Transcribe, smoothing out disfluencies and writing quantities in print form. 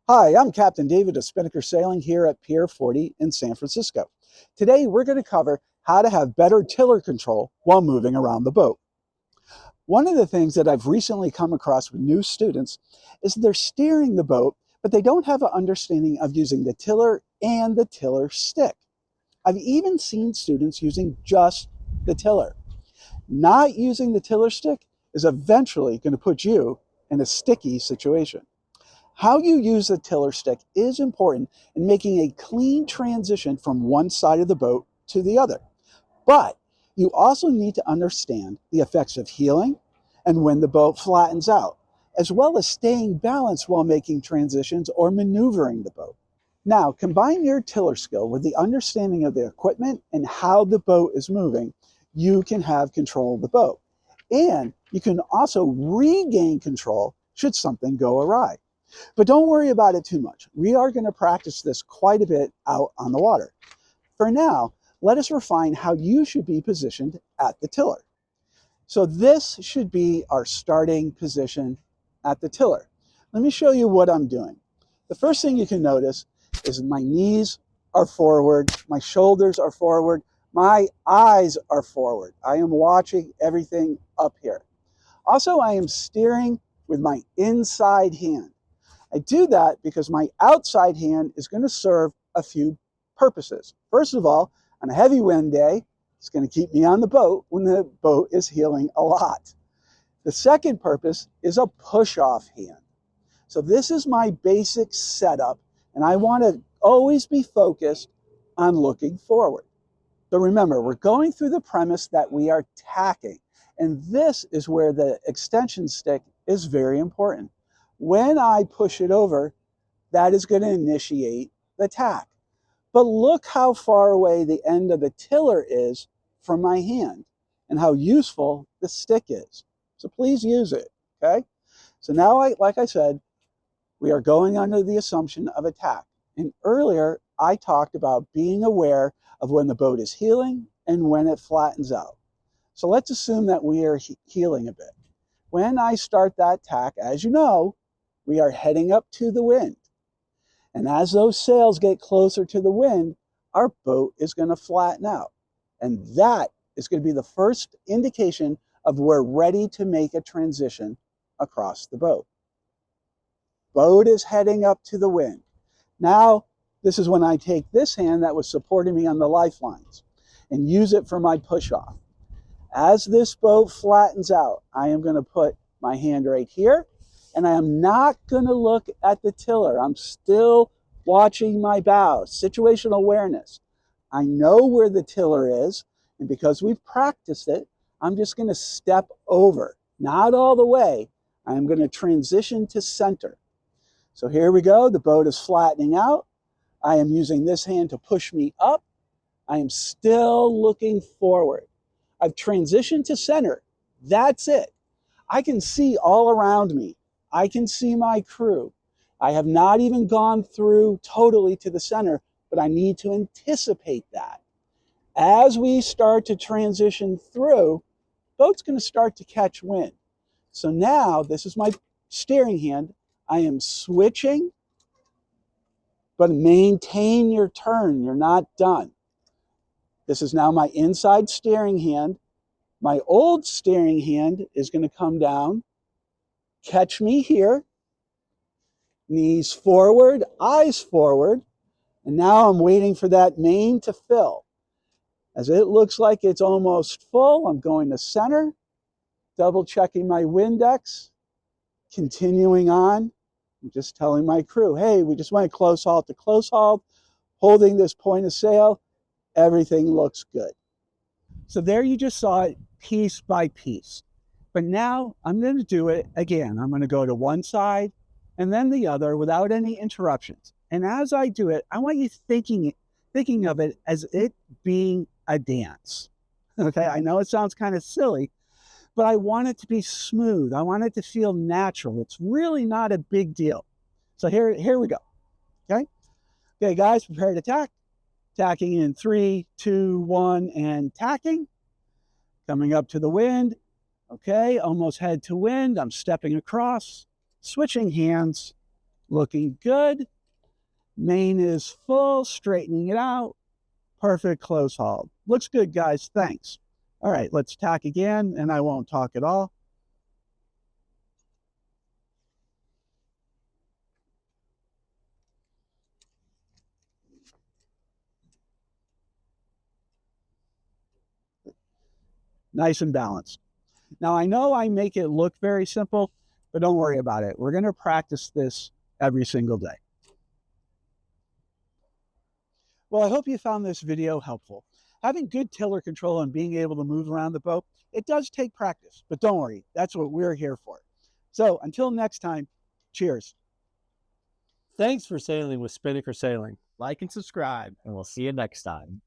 Hi, I'm Captain David of Spinnaker Sailing here at Pier 40 in San Francisco. Today we're going to cover how to have better tiller control while moving around the boat. One of the things that I've recently come across with new students is they're steering the boat, but they don't have an understanding of using the tiller and the tiller stick. I've even seen students using just the tiller. Not using the tiller stick is eventually going to put you in a sticky situation. How you use the tiller stick is important in making a clean transition from one side of the boat to the other. But you also need to understand the effects of heeling and when the boat flattens out, as well as staying balanced while making transitions or maneuvering the boat. Now, combine your tiller skill with the understanding of the equipment and how the boat is moving. You can have control of the boat. And you can also regain control should something go awry. But don't worry about it too much. We are going to practice this quite a bit out on the water. For now, let us refine how you should be positioned at the tiller. So this should be our starting position at the tiller. Let me show you what I'm doing. The first thing you can notice is my knees are forward, my shoulders are forward, my eyes are forward. I am watching everything up here. Also, I am steering with my inside hand. I do that because my outside hand is going to serve a few purposes. First of all, on a heavy wind day, it's going to keep me on the boat when the boat is heeling a lot. The second purpose is a push-off hand. So this is my basic setup, and I want to always be focused on looking forward. So remember, we're going through the premise that we are tacking, and this is where the extension stick is very important. When I push it over, that is going to initiate the tack. But look how far away the end of the tiller is from my hand and how useful the stick is. So please use it, okay? So now, like I said, we are going under the assumption of attack. And earlier, I talked about being aware of when the boat is heeling and when it flattens out. So let's assume that we are heeling a bit. When I start that tack, as you know, we are heading up to the wind. And as those sails get closer to the wind, our boat is going to flatten out. And that is going to be the first indication of we're ready to make a transition across the boat. Boat is heading up to the wind. Now, this is when I take this hand that was supporting me on the lifelines and use it for my push-off. As this boat flattens out, I am going to put my hand right here, and I am not going to look at the tiller. I'm still watching my bow, situational awareness. I know where the tiller is, and because we've practiced it, I'm just going to step over, not all the way. I'm going to transition to center. So here we go. The boat is flattening out. I am using this hand to push me up. I am still looking forward. I've transitioned to center. That's it. I can see all around me. I can see my crew. I have not even gone through totally to the center, but I need to anticipate that. As we start to transition through, boat's going to start to catch wind. So now this is my steering hand. I am switching, but maintain your turn. You're not done. This is now my inside steering hand. My old steering hand is going to come down, catch me here, knees forward, eyes forward, and now I'm waiting for that main to fill. As it looks like it's almost full, I'm going to center, double checking my Windex, continuing on. I'm just telling my crew, hey, we just went close halt to close halt, holding this point of sail. Everything looks good. So there you just saw it piece by piece. But now I'm going to do it again. I'm going to go to one side and then the other without any interruptions. And as I do it, I want you thinking of it as it being a dance. Okay, I know it sounds kind of silly, but I want it to be smooth. I want it to feel natural. It's really not a big deal. So here we go. Okay, okay, guys, prepare to tack. Tacking in 3, 2, 1, and tacking. Coming up to the wind. Okay, almost head to wind. I'm stepping across, switching hands, Looking good. Main is full, straightening it out. Perfect close haul. Looks good, guys. Thanks. All right, let's tack again, and I won't talk at all. Nice and balanced. Now, I know I make it look very simple, but don't worry about it. We're going to practice this every single day. Well, I hope you found this video helpful. Having good tiller control and being able to move around the boat, it does take practice, but don't worry, that's what we're here for. So until next time, cheers. Thanks for sailing with Spinnaker Sailing. Like and subscribe, and we'll see you next time.